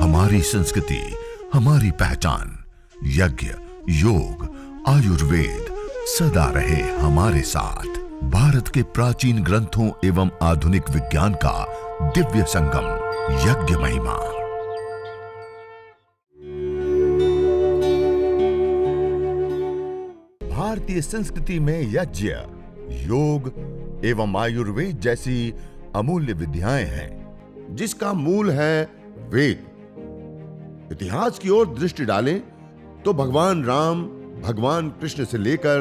हमारी संस्कृति, हमारी पहचान। यज्ञ, योग, आयुर्वेद सदा रहे हमारे साथ। भारत के प्राचीन ग्रंथों एवं आधुनिक विज्ञान का दिव्य संगम, यज्ञ महिमा। भारतीय संस्कृति में यज्ञ, योग एवं आयुर्वेद जैसी अमूल्य विद्याएं हैं, जिसका मूल है वेद। इतिहास की ओर दृष्टि डालें तो भगवान राम, भगवान कृष्ण से लेकर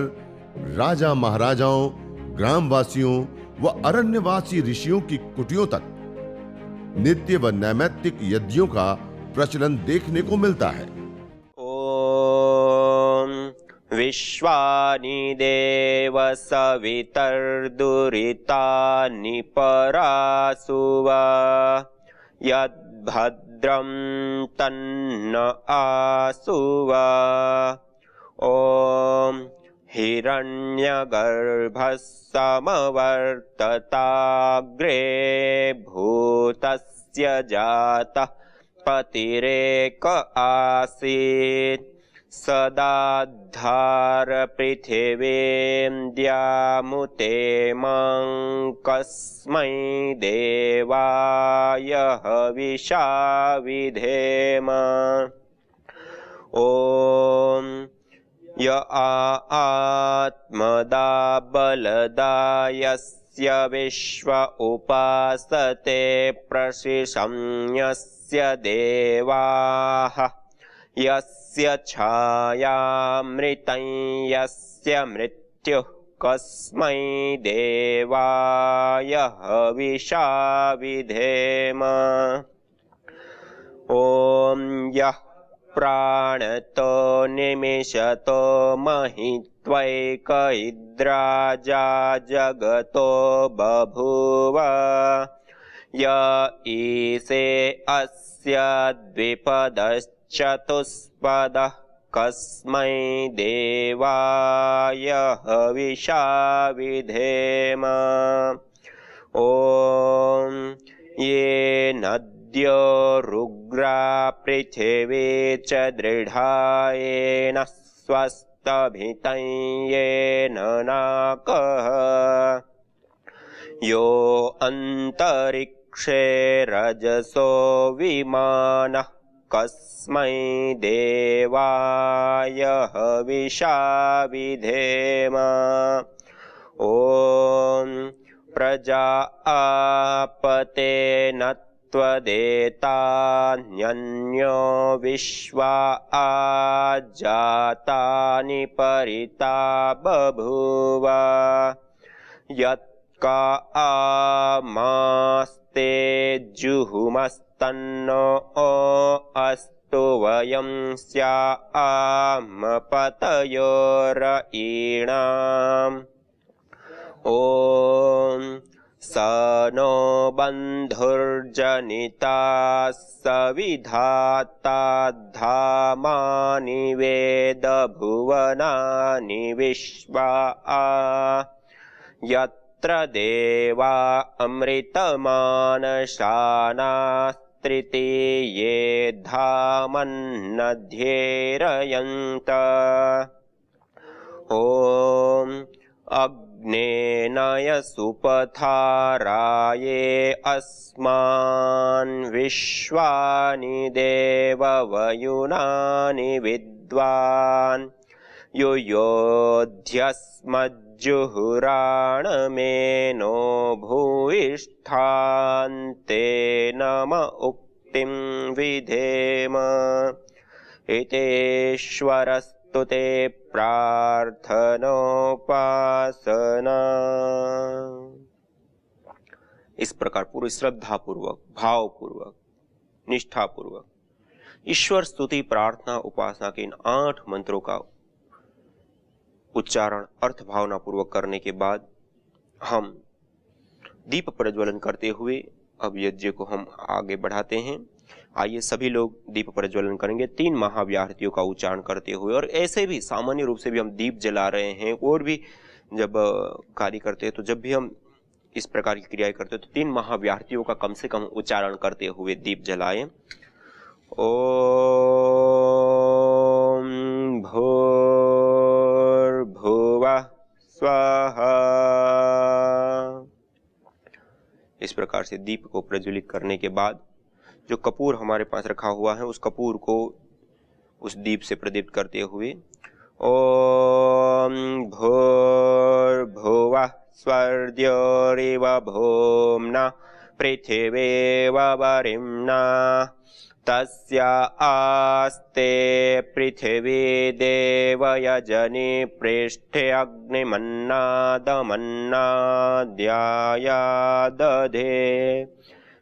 राजा महाराजाओं, ग्रामवासियों व अरण्यवासी ऋषियों की कुटियों तक नित्य व नैमित्तिक यज्ञों का प्रचलन देखने को मिलता है। ओम विश्वानि देव सवितर्दुरितानि परासुव यद्भद्रं तन्न आसुव। ओम हिरण्यगर्भः समवर्तताग्रे भूतस्य जातः पतिरेक आसीत् सदाधार पृथिवीं द्यामुते मं कस्मै देवाय हविषा विधेम। ओम य आत्मदा बलदा यस्य विश्व उपासते प्रशिशं यस्य देवाः यस्य छायामृतं यस्य मृत्युः कस्मै देवाय हविषा विधेम। ॐ यः प्राणतो निमिषतो महित्वैकइद्राजा जगतो बभूव य ईशे अस्य द्विपदश्चतुष्पदः कस्मै देवाय हविषा विधेम। ॐ ये नद्यो रुग्रा पृथिवी च दृढायेन स्वस्तभितं येन नाकः यो अन्तरिक्षे रजसो विमानः कस्मै देवाय हविषा विधेम। ॐ प्रजा आपतेन त्वदेतान्यन्यो विश्वा आजातानि परिता बभूव यत्का आमास्ते जुहुमस्तन्नो अस्तु वयं स्याम पतयोरयीणाम्। ॐ स नो बन्धुर्जनिता सविधाता धामानि वेद भुवनानि विश्वा यत्र देवा अमृतमानशानास्त्रितीये धामन्नध्येरयन्त। ॐ अग्नेनय सुपथाराये अस्मान् विश्वानि देववयुनानि विद्वान् युयोध्यस्मज्जुहुराणमेनो भूयिष्ठान्ते नम उक्तिं विधेम। इतेश्वरस्तु ते प्रार्थनोपासना। इस प्रकार पूरी श्रद्धा पूर्वक, भाव पूर्वक, निष्ठा पूर्वक ईश्वर स्तुति, प्रार्थना, उपासना के इन 8 मंत्रों का उच्चारण अर्थ भावना पूर्वक करने के बाद हम दीप प्रज्वलन करते हुए अब यज्ञ को हम आगे बढ़ाते हैं। आइए सभी लोग दीप प्रज्वलन करेंगे 3 महाव्याहृतियों का उच्चारण करते हुए। और ऐसे भी सामान्य रूप से भी हम दीप जला रहे हैं और भी जब कार्य करते हैं तो जब भी हम इस प्रकार की क्रियाएं करते हैं तो 3 महाव्याहृतियों का कम से कम उच्चारण करते हुए दीप जलाएं। ओम भूर्भुवः स्वाहा। इस प्रकार से दीप को प्रज्वलित करने के बाद जो कपूर हमारे पास रखा हुआ है उस कपूर को उस दीप से प्रदीप्त करते हुए ओम भूर्भुवः स्वर्द्योरिव भूम्ना पृथिवीव वरिम्ना तस्या आस्ते पृथिवी देवयजनि पृष्ठे अग्निमन्नादमन्नाद्याया दधे।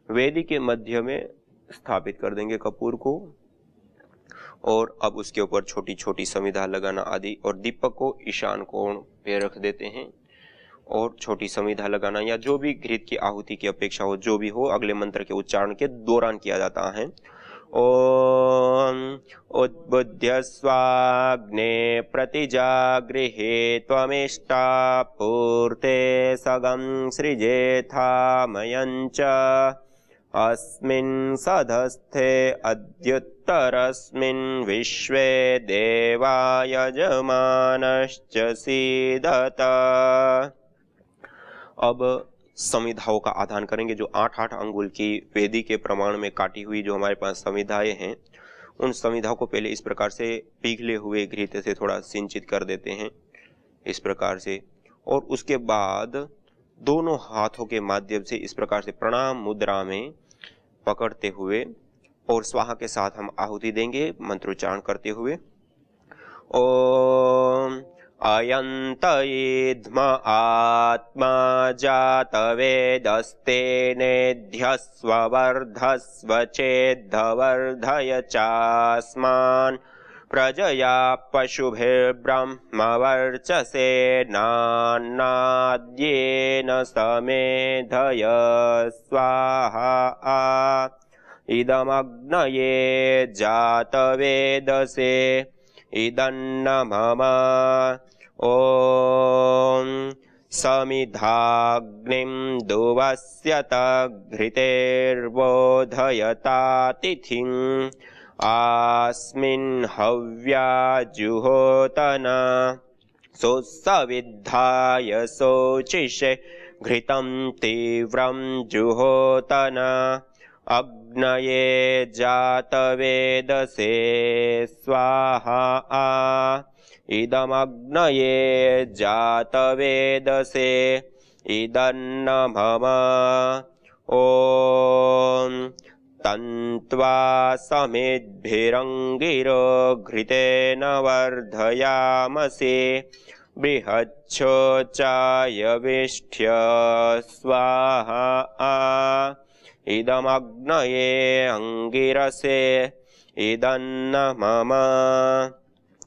वेदी के मध्य में स्थापित कर देंगे कपूर को और अब उसके ऊपर छोटी छोटी समिधा लगाना आदि, और दीपक को ईशान कोण पे रख देते हैं और छोटी समिधा लगाना या जो भी घृत की आहुति की अपेक्षा हो, जो भी हो, अगले मंत्र के उच्चारण के दौरान किया जाता है। ओम उद्बुद्ध्य स्वाग्ने प्रतिजागृहे त्वमिष्टा पूर्ते सगं सृजेथामयञ्च अस्मिन् सधस्थे अद्युत्तरस्मिन् विश्वे देवा यजमानश्च सीदत। अब समिधाओं का आधान करेंगे। जो 8-8 अंगुल की वेदी के प्रमाण में काटी हुई जो हमारे पास समिधाएं हैं, उन समिधाओं को पहले इस प्रकार से पिघले हुए घृत से थोड़ा सिंचित कर देते हैं इस प्रकार से, और उसके बाद दोनों हाथों के माध्यम से इस प्रकार से प्रणाम मुद्रा में पकड़ते हुए और स्वाहा के साथ हम आहुति देंगे मंत्रोच्चारण करते हुए। ओम अयंतयेध्म आत्मा जातवेदस्तेनेध्यस्व वर्धस्व चेद्धवर्धय चास्मान् प्रजया पशुभिर्ब्रह्मवर्चसे नान्नाद्येन समेधय स्वाहा। इदमग्नये जातवेदसे इदन्न मम। ओम समिधाग्निं दुवस्यत घृतेर्बोधयतातिथिम् आस्मिन् हव्या जुहोतन सोत्सविद्धाय शोचिषे घृतं तीव्रं जुहोतन अग्नये जातवेदसे स्वाहा। इदमग्नये जातवेदसे इदन्न मम। ओम तन्त्वा समेद्भिरङ्गिरो घृतेन वर्धयामसे बृहच्छोचाय विष्ठ्य स्वाहा। इदमग्नये अंगिरसे इदन्न मम।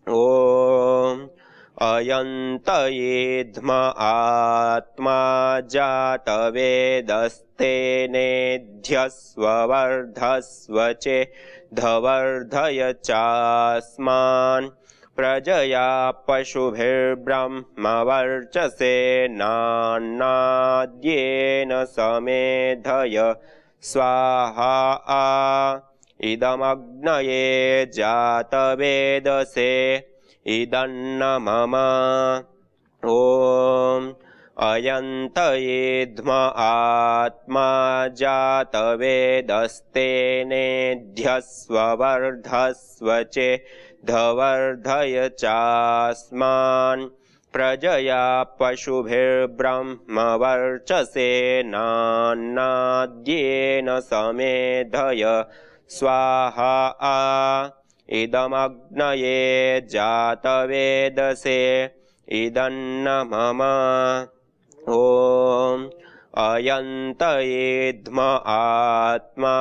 ओम अयंतयेध्म आत्मा जातवेदस्तेनेध्यस्व वर्धस्व चेद्धवर्धय चास्मान् प्रजया पशुभिर्ब्रह्मवर्चसे नान्नाद्येन समेधय स्वाहा। इदमग्नये जातवेदसे इदन्न मम। ओम अयंतयेध्म आत्मा जातवेदस्तेनेध्यस्व वर्धस्व चेद्धवर्धय चास्मान् प्रजया पशुभिर्ब्रह्मवर्चसे नान्नाद्येन समेधय स्वाहा। इदमग्नये जातवेदसे इदन्न मम। ओम अयंतयेध्म आत्मा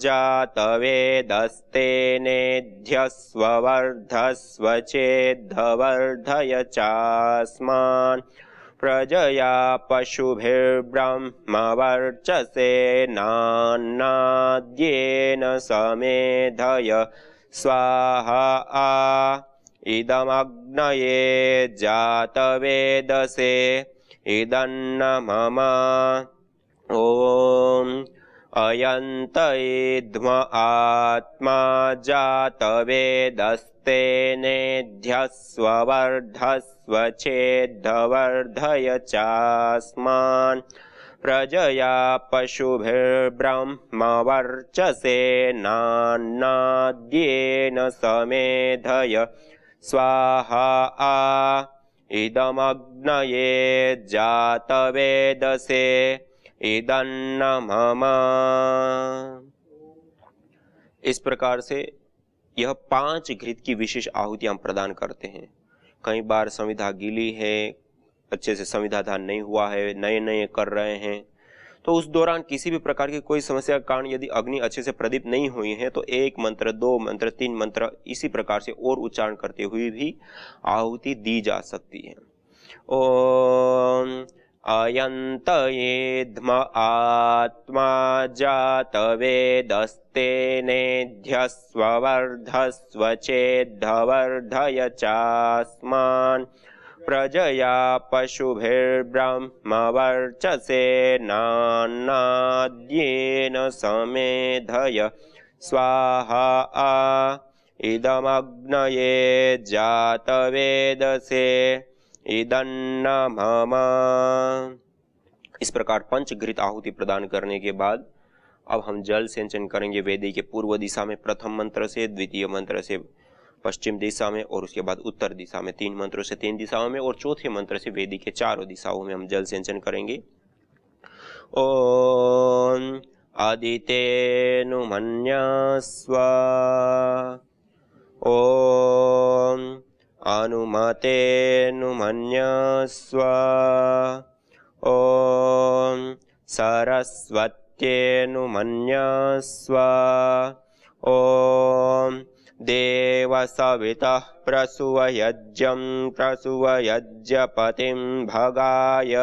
जातवेदस्तेनेध्यस्व वर्धस्व चेद्धवर्धय चास्मान् प्रजया पशुभिर्ब्रह्मवर्चसे नान्नाद्येन समेधय स्वाहा। इदमग्नये जातवेदसे इदन्न मम। ओम अयन्त इद्म आत्मा जातवेदस्तेनेध्यस्व वर्धस्व चेद्धवर्धय चास्मान् प्रजया पशुभिर्ब्रह्मवर्चसेनान्नाद्येन समेधय स्वाहा इदमग्नये जातवेदसे इदन्न मम। इस प्रकार से यह 5 घृत की विशेष आहुति हम प्रदान करते हैं। कई बार संविधा गीली है, अच्छे से संविधा दान नहीं हुआ है, नए नए कर रहे हैं, तो उस दौरान किसी भी प्रकार की कोई समस्या के कारण यदि अग्नि अच्छे से प्रदीप्त नहीं हुई है तो 1 मंत्र, 2 मंत्र, 3 मंत्र इसी प्रकार से और उच्चारण करते हुए भी आहुति दी जा सकती है। ओम अयन्त इद्म आत्मा जातवेदस्तेनेध्यस्व वर्धस्व चेद्धवर्धय चास्मान् प्रजया पशुभिर्ब्रह्मवर्चसेनान्नाद्येन समेधय स्वाहा इदमग्नये जातवेदसे इदन्न मम। इस प्रकार 5 घृत आहुति प्रदान करने के बाद अब हम जल सिंचन करेंगे वेदी के पूर्व दिशा में प्रथम मंत्र से, द्वितीय मंत्र से पश्चिम दिशा में, और उसके बाद उत्तर दिशा में 3 मंत्रों से 3 दिशाओं में, और चौथे मंत्र से वेदी के चारों दिशाओं में हम जल सिंचन करेंगे। ओम आदितेनुमन्यस्व ओम अनुमतेनुमन्यस्व ओम सरस्वत्येनुमन्यस्व ओम देवसवितः प्रसूवयज्ञं प्रसूवयज्ञपतिं भगाय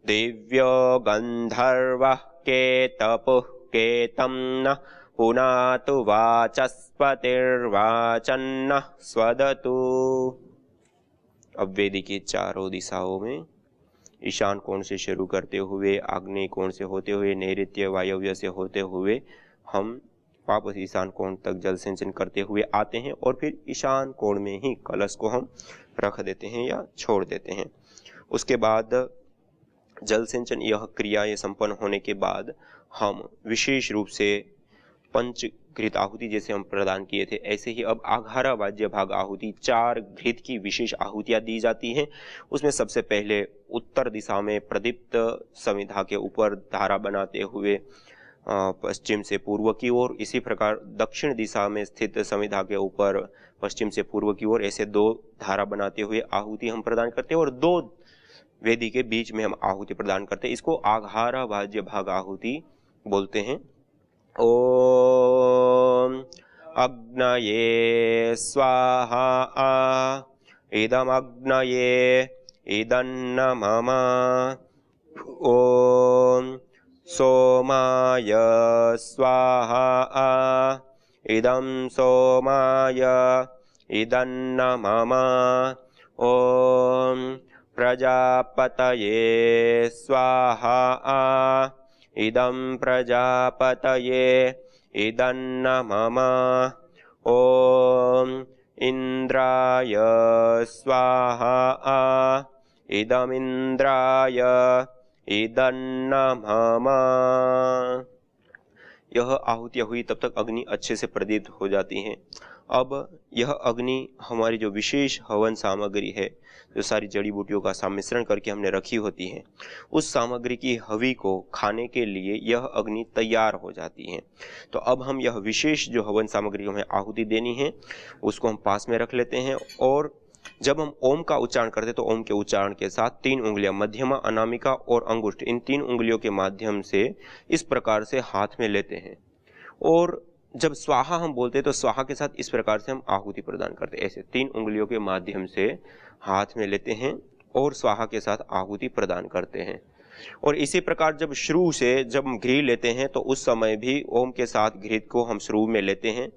दिव्यो गन्धर्वः केतपुः केतं नः पुनातु वाचस्पतिर्वाचन्नः स्वदतु। अब वेदी की चारों दिशाओं में ईशान कोण से शुरू करते हुए, आग्नेय कोण से होते हुए, नैऋत्य वायव्य से होते हुए हम वापस ईशान कोण तक जल सिंचन करते हुए आते हैं, और फिर ईशान कोण में ही कलश को हम रख देते हैं या छोड़ देते हैं। उसके बाद जल सिंचन यह क्रिया ये संपन्न होने के बाद हम विशेष रूप से पंचघृत आहुति जैसे हम प्रदान किए थे, ऐसे ही अब आघारा वाद्य भाग आहुति 4 घृत की विशेष आहुतियां दी जाती हैं। उसमें सबसे पहले उत्तर दिशा में प्रदीप्त समिधा के ऊपर धारा बनाते हुए पश्चिम से पूर्व की ओर, इसी प्रकार दक्षिण दिशा में स्थित समिधा के ऊपर पश्चिम से पूर्व की ओर, ऐसे 2 धारा बनाते हुए आहुति हम प्रदान करते हैं, और 2 वेदी के बीच में हम आहुति प्रदान करते हैं। इसको आघारा वाद्य भाग आहुति बोलते हैं। ओम अग्नये स्वाहा इदमग्नये इदन्न मम। ओम सोमाय स्वाहा इदं सोमाय इदन्न मम। ओम प्रजापतये स्वाहा इदं प्रजापतये इदन्न मम। ओम इंद्राय स्वाहा इदमिंद्राय इदन्न मम। यह आहुतियां हुई तब तक अग्नि अच्छे से प्रदीप्त हो जाती हैं। अब यह अग्नि हमारी जो विशेष हवन सामग्री है, जो सारी जड़ी बूटियों का सम्मिश्रण करके हमने रखी होती है, उस सामग्री की हवि को खाने के लिए यह अग्नि तैयार हो जाती है। तो अब हम यह विशेष जो हवन सामग्री हमें आहुति देनी है उसको हम पास में रख लेते हैं, और जब हम ओम का उच्चारण करते हैं तो ओम के उच्चारण के साथ 3 उंगलियां मध्यमा, अनामिका और अंगुष्ठ, इन 3 उंगलियों के माध्यम से इस प्रकार से हाथ में लेते हैं, और जब स्वाहा हम बोलते हैं तो स्वाहा के साथ इस प्रकार से हम आहुति प्रदान करते हैं। ऐसे 3 उंगलियों के माध्यम से हाथ में लेते हैं और स्वाहा के साथ आहुति प्रदान करते हैं। और इसी प्रकार जब शुरू से जब हम घृ लेते हैं तो उस समय भी ओम के साथ घृत को हम शुरू में लेते हैं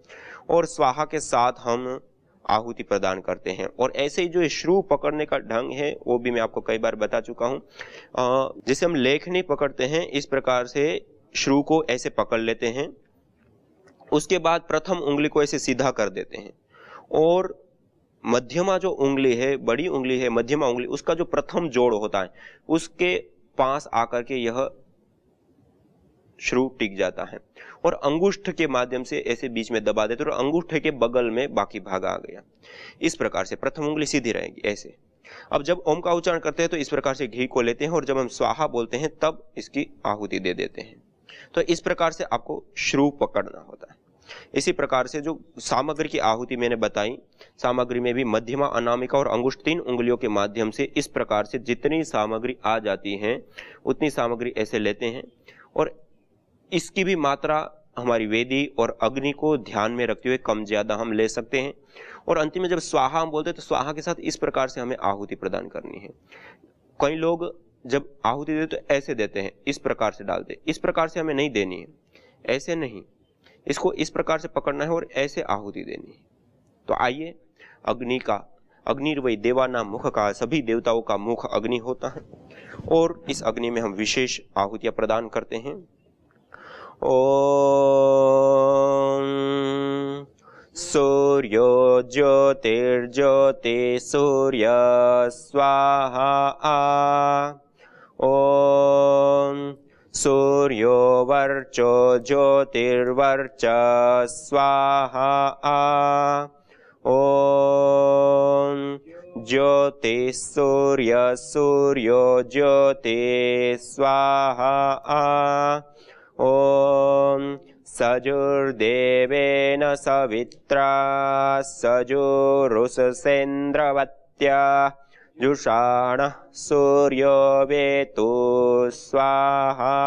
और स्वाहा के साथ हम आहुति प्रदान करते हैं। और ऐसे ही जो श्रू पकड़ने का ढंग है वो भी मैं आपको कई बार बता चुका हूँ। जैसे हम लेखनी पकड़ते हैं, इस प्रकार से श्रू को ऐसे पकड़ लेते हैं, उसके बाद प्रथम उंगली को ऐसे सीधा कर देते हैं और मध्यमा जो उंगली है, बड़ी उंगली है, मध्यमा उंगली, उसका जो प्रथम जोड़ होता है उसके पास आकर के यह श्रू टिक जाता है और अंगुष्ठ के माध्यम से ऐसे बीच में दबा देते और अंगूठे के बगल में बाकी भाग आ गया। इस प्रकार से प्रथम उंगली सीधी रहेगी ऐसे। अब जब ओम का उच्चारण करते हैं तो इस प्रकार से घी को लेते हैं और जब हम स्वाहा बोलते हैं तब इसकी आहुति दे देते हैं। तो इस प्रकार से आपको श्रू पकड़ना होता है। इसी प्रकार से जो सामग्री की आहुति मैंने बताई, सामग्री में भी मध्यमा, अनामिका और अंगुष्ठ 3 उंगलियों के माध्यम से इस प्रकार से जितनी सामग्री आ जाती है उतनी सामग्री ऐसे लेते हैं और इसकी भी मात्रा हमारी वेदी और अग्नि को ध्यान में रखते हुए कम ज्यादा हम ले सकते हैं। और अंतिम में जब स्वाहा हम बोलते हैं तो स्वाहा के साथ इस प्रकार से हमें आहुति प्रदान करनी है। कई लोग जब आहुति देते तो ऐसे देते हैं, इस प्रकार से डालते, इस प्रकार से हमें नहीं देनी है, ऐसे नहीं, इसको इस प्रकार से पकड़ना है और ऐसे आहुति देनी है। तो आइए, अग्नि का, अग्निर्वै देवानां मुख का, सभी देवताओं का मुख अग्नि होता है और इस अग्नि में हम विशेष आहुतियां प्रदान करते हैं। ओम सूर्यो ज्योतिर्ज्योति सूर्य स्वाहा। ओम सूर्यो वर्चो ज्योतिर्वर्च स्वाहा। ओम ज्योति सूर्य सूर्यो ज्योति स्वाहा। ओम सजुर्देवेन सवित्रा सजुरुषसेन्द्रवत्या जुषाणः सूर्यो वेतु स्वाहा।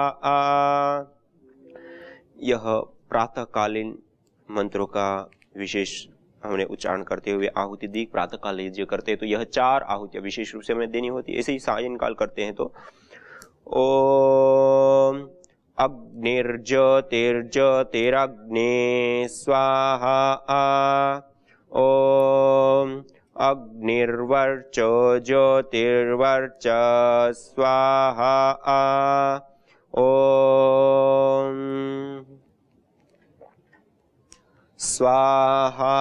यह प्रातःकालीन मंत्रों का विशेष हमने उच्चारण करते हुए आहुति दी। प्रातःकाल यज्ञ करते हैं तो यह 4 आहुतियां विशेष रूप से हमें देनी होती है। ऐसे ही सायंकाल करते हैं तो ओम अग्निर्ज्योतिर्ज्योतिरग्नि स्वाहा। ओम अग्निर्वर्चो ज्योतिर्वर्च स्वाहा। ओम स्वाहा।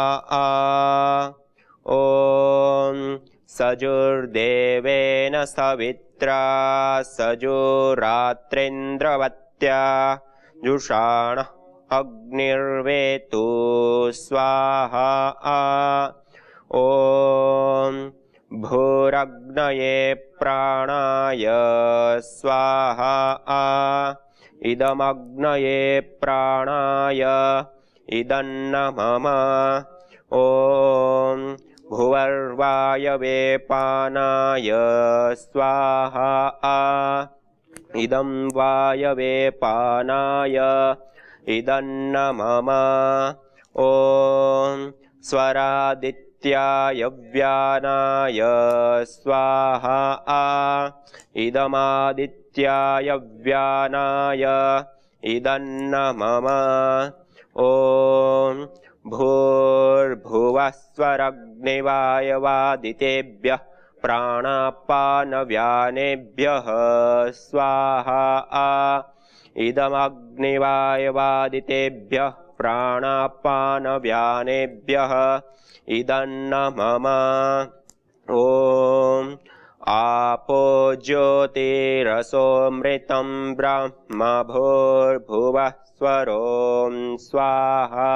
ओम सजुर्देवेन सवित्रा सजुरात्रेन्द्रवत्या जुषाणः अग्निर्वेतु स्वाहा। ओम भूरग्नये प्राणाय स्वाहा। इदमग्नये प्राणाय इदन्न मम। ओम भुवर्वायवे पानाय स्वाहा। इदं वायवे पानाय इदन्न मम। ओम स्वरादित्याय व्यानाय स्वाहा। इदमादित्याय व्यानाय इदन्न मम। ओम भूर्भुवस्वरग्निवायवादितेभ्यः प्राणापानव्यानेभ्यः स्वाहा। इदमग्निवायवादितेभ्यः प्राणापानव्यानेभ्यः इदन्न मम। ओम आपो ज्योतिरसोमृतं ब्रह्म भूर्भुवः स्वरोम स्वाहा।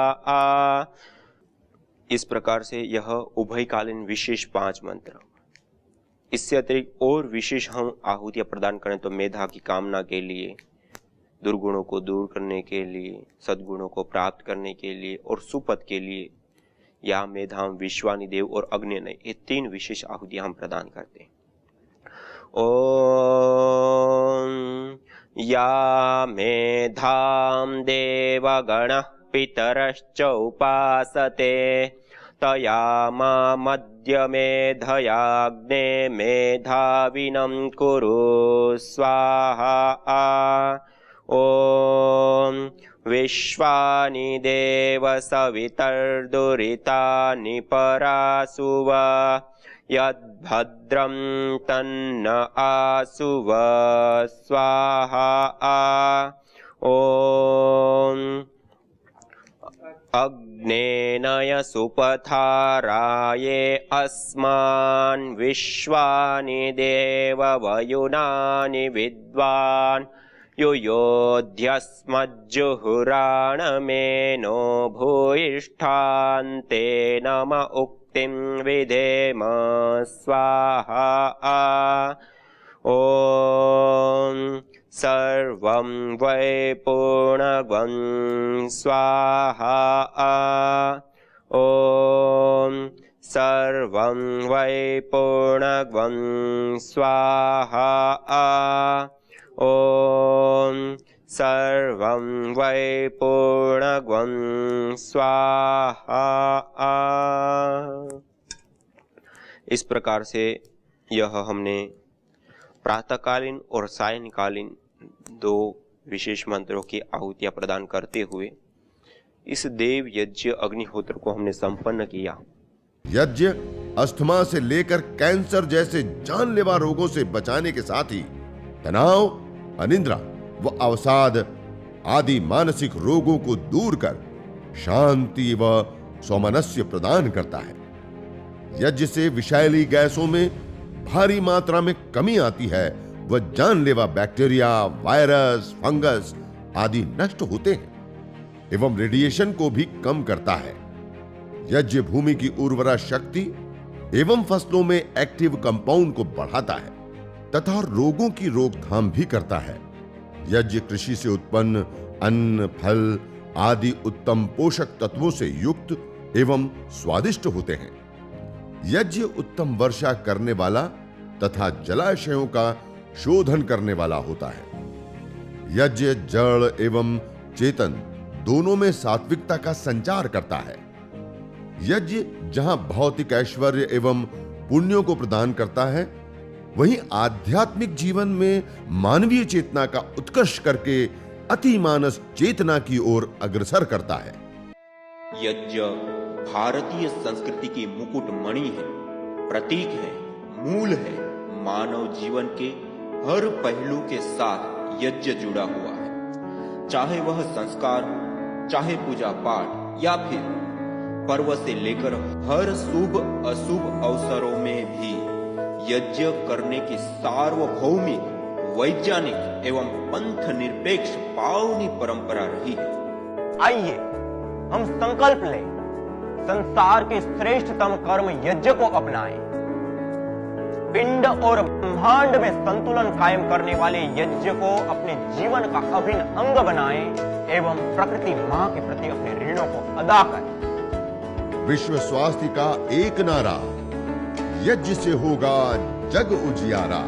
इस प्रकार से यह उभयकालीन विशेष 5 मंत्र। इससे अतिरिक्त और विशेष हम आहुतियां प्रदान करें तो मेधा की कामना के लिए, दुर्गुणों को दूर करने के लिए, सद्गुणों को प्राप्त करने के लिए और सुपथ के लिए, या मेधाम विश्वानि देव और अग्निनय, ये 3 विशेष आहुतियां हम प्रदान करते हैं। ओम या मेधाम देवगणः पितरश्च उपासते तया मध्य मेधयाग्ने मेधाविनं कुरु स्वाहा। ओम विश्वानि देव सवितर्दुरितानि परासुव यद्भद्रं तन्न आसुव स्वाहा। ॐ अग्नेनय सुपथाराये अस्मान् विश्वानि देववयुनानि विद्वान् युयोध्यस्मज्जुहुराणमेनो भूयिष्ठान्ते नम उक्तिं विधेम स्वाहा। ॐ सर्वं वै पूर्णगं स्वाहा। ॐ सर्वं वै पूर्णगं स्वाहा। ॐ सर्वं वै पूर्णगं स्वाहा। इस प्रकार से यह हमने प्रातःकालीन और सायंकालीन दो विशेष मंत्रों की आहुतियां प्रदान करते हुए इस देव यज्ञ अग्निहोत्र को हमने संपन्न किया। यज्ञ अस्थमा से लेकर कैंसर जैसे जानलेवा रोगों से बचाने के साथ ही तनाव, अनिद्रा व अवसाद आदि मानसिक रोगों को दूर कर शांति व सौमनस्य प्रदान करता है। यज्ञ से विषैली गैसों में भारी मात्रा में कमी आती है व जानलेवा बैक्टीरिया, वायरस, फंगस आदि नष्ट होते हैं एवं रेडिएशन को भी कम करता है। यज्ञ भूमि की उर्वरा शक्ति एवं फसलों में एक्टिव कंपाउंड को बढ़ाता है तथा रोगों की रोकथाम भी करता है। यज्ञ कृषि से उत्पन्न अन्न, फल आदि उत्तम पोषक तत्वों से युक्त एवं स्वादिष्ट होते हैं। यज्ञ उत्तम वर्षा करने वाला तथा जलाशयों का शोधन करने वाला होता है। यज्ञ जड़ एवं चेतन दोनों में सात्विकता का संचार करता है। यज्ञ जहां भौतिक ऐश्वर्य एवं पुण्यों को प्रदान करता है, वहीं आध्यात्मिक जीवन में मानवीय चेतना का उत्कर्ष करके अतिमानस चेतना की ओर अग्रसर करता है। यज्ञ भारतीय संस्कृति की मुकुट मणि है, प्रतीक है, मूल है। मानव जीवन के हर पहलू के साथ यज्ञ जुड़ा हुआ है, चाहे वह संस्कार हो, चाहे पूजा पाठ या फिर पर्व से लेकर हर शुभ अशुभ अवसरों में भी यज्ञ करने की सार्वभौमिक, वैज्ञानिक एवं पंथ निरपेक्ष पावनी परंपरा रही है। आइए हम संकल्प लें, संसार के श्रेष्ठतम कर्म यज्ञ को अपनाएं। पिंड और ब्रह्मांड में संतुलन कायम करने वाले यज्ञ को अपने जीवन का अभिन्न अंग बनाएं एवं प्रकृति मां के प्रति अपने ऋणों को अदा करें। विश्व स्वास्थ्य का एक नारा, यज्ञ से होगा जग उजियारा।